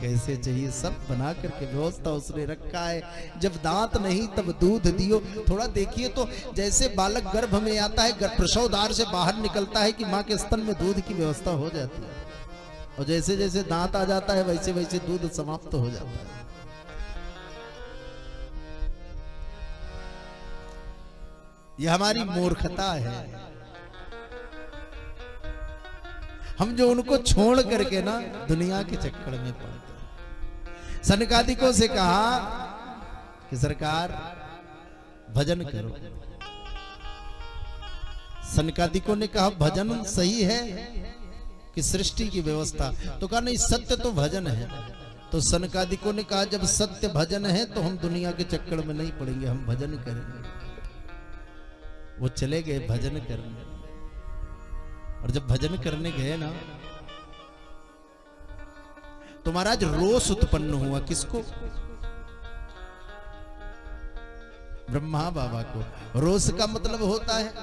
कैसे चाहिए, सब बना करके व्यवस्था उसने रखा है। जब दांत नहीं तब दूध दियो। थोड़ा देखिए तो जैसे बालक गर्भ में आता है, प्रसव द्वार से बाहर निकलता है कि माँ के स्तन में दूध की व्यवस्था हो जाती है, और जैसे जैसे दांत आ जाता है वैसे वैसे दूध समाप्त हो जाता है। यह हमारी मूर्खता है। हम जो उनको छोड़ करके ना दुनिया के चक्कर में पड़ते हैं। सनकादिकों से कहा कि सरकार भजन करो। सनकादिकों ने कहा भजन सही है कि सृष्टि की व्यवस्था? तो कहा नहीं, सत्य तो भजन है। तो सनकादिकों ने कहा जब सत्य भजन है तो हम दुनिया के चक्कर में नहीं पड़ेंगे, हम भजन करेंगे। वो चले गए भजन करने, और जब भजन करने गए ना तो महाराज रोष उत्पन्न हुआ। किसको? ब्रह्मा बाबा को। रोष का मतलब होता है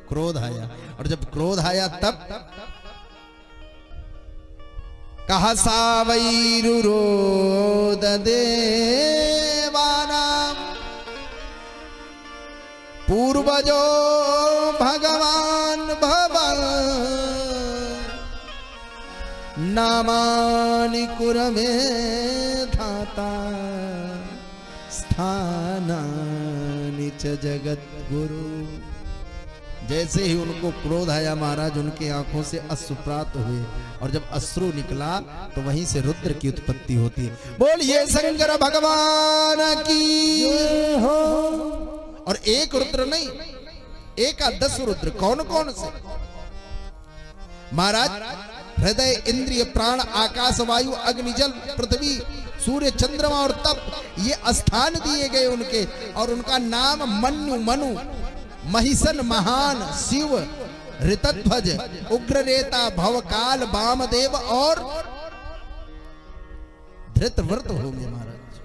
क्रोध आया, और जब क्रोध आया तब कहा सावैरुरोद देवानां पूर्वजो भगवान भवन नामानि कुरमे धाता स्थानानि च जगत गुरु। जैसे ही उनको क्रोध आया महाराज, उनके आंखों से अश्रु प्राप्त हुए, और जब अश्रु निकला तो वहीं से रुद्र की उत्पत्ति होती है। बोलिए शंकर भगवान की हो। और एक रुद्र नहीं, 10 रुद्र। कौन कौन से? महाराज हृदय, इंद्रिय, प्राण, आकाश, वायु, अग्नि, जल, पृथ्वी, सूर्य, चंद्रमा और तप, ये स्थान दिए गए उनके। और उनका नाम मनु, मनु, महिषन, महान, शिव, ऋतध्वज, उग्ररेता, भवकाल, वामदेव और धृतव्रत होंगे महाराज।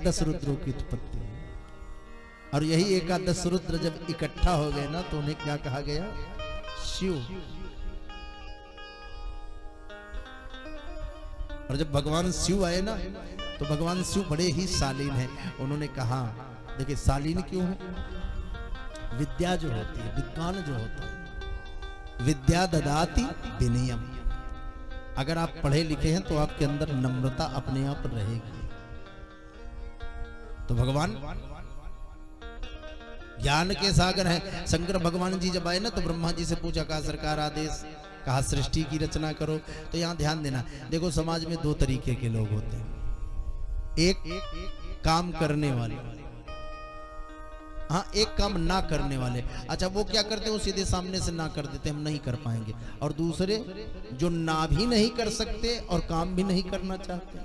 10 रुद्रों की उत्पत्ति। और यही 10 रुद्र जब इकट्ठा हो गए ना तो उन्हें क्या कहा गया? शिव। और जब भगवान शिव आए ना तो भगवान शिव बड़े ही शालीन हैं। उन्होंने कहा, देखिए शालीन क्यों है? विद्या जो होती है, विद्वान जो होता है, विद्या ददाति विनयम। अगर आप पढ़े लिखे हैं तो आपके अंदर नम्रता अपने आप रहेगी। तो भगवान ज्ञान के सागर हैं। शंकर भगवान जी जब आए ना तो ब्रह्मा जी से पूछा, कहा सरकार आदेश, कहा सृष्टि की रचना करो। तो यहां ध्यान देना, देखो समाज में 2 तरीके के लोग होते हैं। एक काम करने वाले, हाँ, एक काम ना करने वाले। अच्छा, वो क्या करते हैं? वो सीधे सामने से ना कर देते, हम नहीं कर पाएंगे। और दूसरे जो ना भी नहीं कर सकते और काम भी नहीं करना चाहते,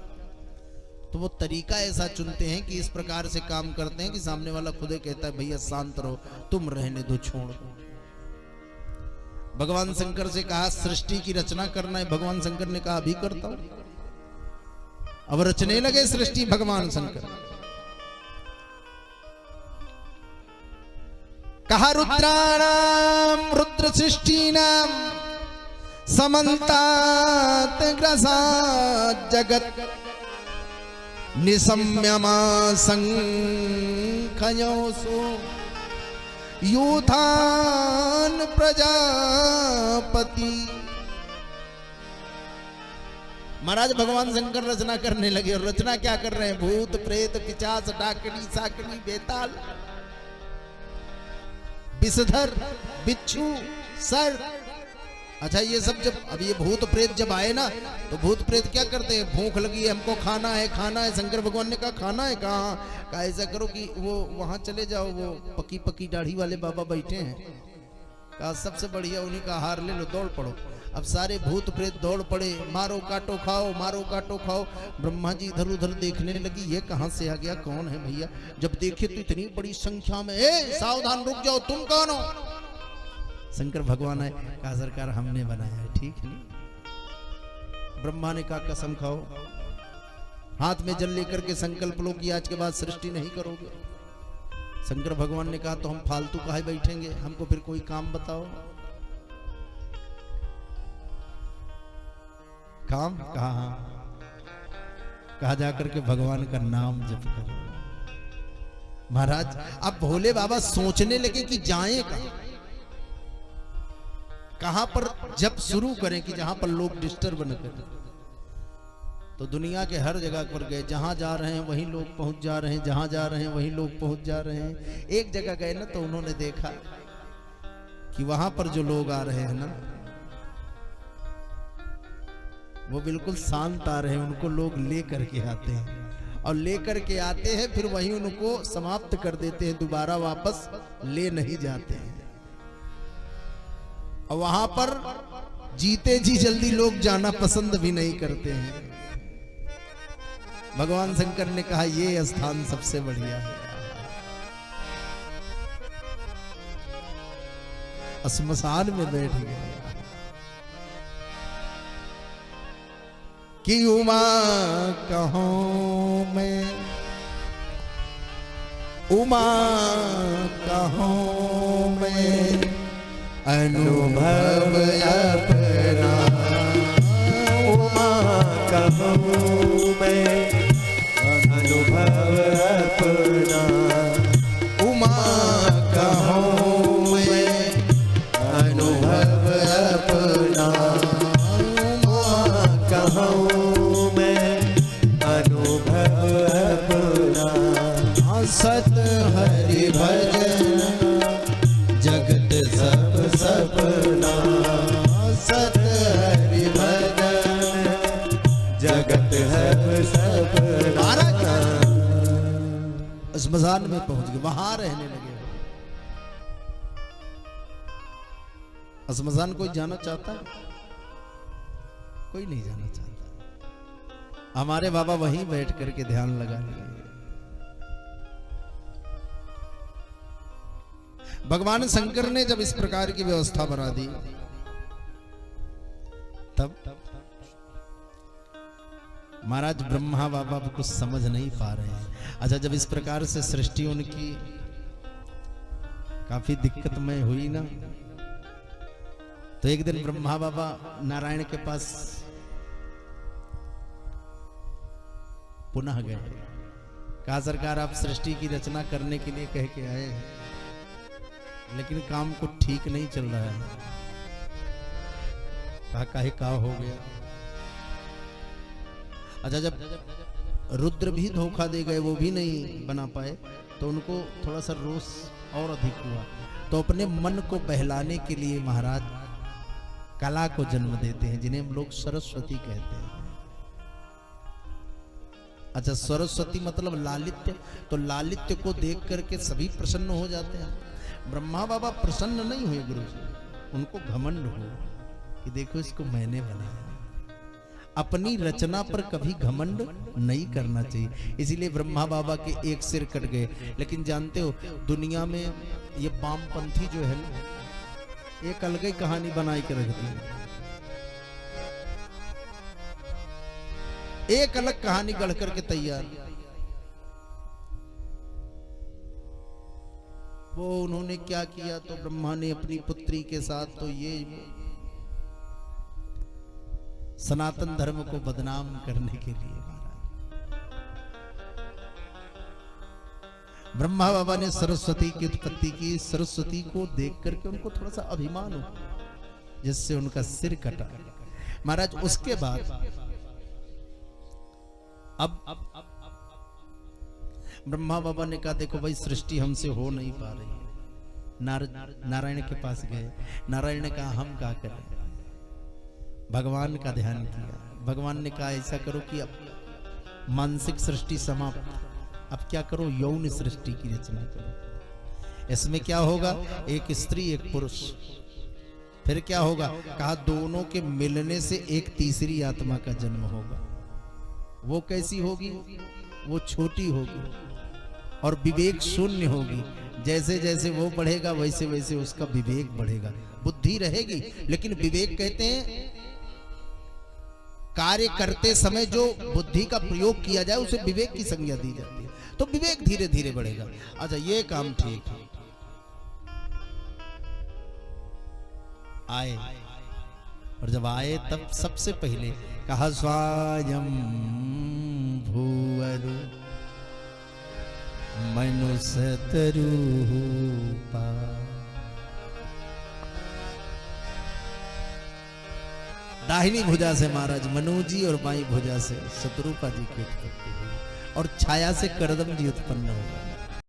तो वो तरीका ऐसा चुनते हैं कि इस प्रकार से काम करते हैं कि सामने वाला खुद ही कहता है भैया शांत रहो, तुम रहने दो, छोड़। भगवान शंकर से कहा सृष्टि की रचना करना है। भगवान शंकर ने कहा अभी करता हूं। अब रचने लगे सृष्टि भगवान शंकर। कहा रुद्राणाम रुद्र सृष्टिनाम समन्तात ग्रसात् जगत निसम्यमा संखयोसु यूथान प्रजापति। महाराज भगवान शंकर रचना करने लगे। और रचना क्या कर रहे हैं? भूत प्रेत पिशाच डाकनी साकनी बेताल विषधर बिच्छू सर्प। अच्छा, ये सब जब अब ये भूत प्रेत जब आए ना तो भूत प्रेत क्या करते हैं? भूख लगी है, हमको खाना है, खाना है। शंकर भगवान ने कहा खाना है? कहा ऐसा करो कि वो वहां चले जाओ, वो पकी पकी दाढ़ी वाले बाबा बैठे हैं। कहा सबसे बढ़िया उन्हीं का आहार ले लो, दौड़ पड़ो। अब सारे भूत प्रेत दौड़ पड़े, मारो काटो खाओ, मारो काटो खाओ। ब्रह्मा जी इधर उधर देखने लगी, ये कहां से आ गया, कौन है भैया? जब देखे तो इतनी बड़ी संख्या में, सावधान रुक जाओ, तुम कौन हो? शंकर भगवान है। कहा सरकार हमने बनाया है, ठीक है। ब्रह्मा ने कहा कसम खाओ, हाथ में जल लेकर के संकल्प लो कि आज के बाद सृष्टि नहीं करोगे। शंकर भगवान ने कहा तो हम फालतू काहे बैठेंगे, हमको फिर कोई काम बताओ। काम कहा जाकर के भगवान का नाम जप करो। महाराज अब भोले बाबा सोचने लगे कि जाएं कहां पर जब शुरू करें कि जहां पर लोग डिस्टर्ब न करें। तो दुनिया के हर जगह पर गए, जहां जा रहे हैं वहीं लोग पहुंच जा रहे हैं, जहां जा रहे हैं वहीं लोग पहुंच जा रहे हैं। एक जगह गए ना तो उन्होंने देखा कि वहां पर जो लोग आ रहे हैं ना वो बिल्कुल शांत आ रहे हैं, उनको लोग ले करके आते हैं और ले करके आते हैं फिर वहीं उनको समाप्त कर देते हैं, दोबारा वापस ले नहीं जाते हैं। और वहां पर जीते जी जल्दी लोग जाना पसंद भी नहीं करते हैं। भगवान शंकर ने कहा ये स्थान सबसे बढ़िया है, श्मशान में बैठ गए कि उमा कहूं मैं, उमा कहूं मैं अनुभव अपना, उमा कहूं मैं अनुभव अपना, उमा कहूं मैं अनुभव अपना, उमा कहूं मैं अनुभव अपना। सत हरि भजन जगत सब सपना, सत हरि भजन जगत है सपना। श्मशान में पहुंच गए, वहां रहने लगे। श्मशान कोई जाना चाहता है? कोई नहीं जाना चाहता। हमारे बाबा वहीं बैठ करके ध्यान लगा लिए। भगवान शंकर ने जब इस प्रकार की व्यवस्था बना दी तब महाराज ब्रह्मा बाबा कुछ समझ नहीं पा रहे हैं। अच्छा, जब इस प्रकार से सृष्टि उनकी काफी दिक्कतमय हुई ना, तो एक दिन ब्रह्मा बाबा नारायण के पास पुनः गए। कहा सरकार आप सृष्टि की रचना करने के लिए कह के आए हैं, लेकिन काम को ठीक नहीं चल रहा है। कहा काहे का हो गया? अच्छा, जब रुद्र भी धोखा दे गए, वो भी नहीं बना पाए, तो उनको थोड़ा सा रोष और अधिक हुआ। तो अपने मन को बहलाने के लिए महाराज कला को जन्म देते हैं, जिन्हें हम लोग सरस्वती कहते हैं। अच्छा, सरस्वती मतलब लालित्य। तो लालित्य को देख करके सभी प्रसन्न हो जाते हैं। ब्रह्मा बाबा प्रसन्न नहीं हुए गुरु जी, उनको घमंड हुआ कि देखो इसको मैंने बनाया। अपनी रचना पर कभी घमंड नहीं करना चाहिए, इसीलिए ब्रह्मा बाबा के एक सिर कट गए। लेकिन जानते हो दुनिया में ये वामपंथी जो है ना, एक अलग ही कहानी बनाई के रख दी। एक अलग कहानी गढ़ करके तैयार। वो उन्होंने क्या किया, तो ब्रह्मा ने अपनी पुत्री के साथ तो ये सनातन धर्म को बदनाम करने के लिए ब्रह्मा बाबा ने सरस्वती की उत्पत्ति की। सरस्वती को देख करके उनको थोड़ा सा अभिमान हो, जिससे उनका सिर कटा। महाराज उसके बाद अब ब्रह्मा बाबा ने कहा देखो भाई सृष्टि हमसे हो नहीं पा रही। नारायण के पास गए। नारायण ने कहा हम क्या करें? भगवान का ध्यान किया। भगवान ने कहा ऐसा करो कि अब मानसिक सृष्टि समाप्त, अब क्या करो, यौन सृष्टि की रचना करो। इसमें क्या होगा, एक स्त्री एक पुरुष। फिर क्या होगा, कहा दोनों के मिलने से एक तीसरी आत्मा का जन्म होगा। वो कैसी होगी? वो छोटी होगी और विवेक शून्य होगी। जैसे जैसे वो बढ़ेगा वैसे वैसे उसका विवेक बढ़ेगा। बुद्धि रहेगी लेकिन विवेक कहते हैं कार्य करते समय जो बुद्धि का प्रयोग किया जाए उसे विवेक की संज्ञा दी जाती है, तो विवेक धीरे धीरे बढ़ेगा। अच्छा ये काम ठीक है। आए और जब आए तब सबसे पहले कहा स्वयं भूवरु मनुष्य रूपा। दाहिनी भुजा से महाराज मनु जी और बाई भुजा से शत्रुपा जी के उत्पत्ति हुई और छाया से करदम जी उत्पन्न हुआ।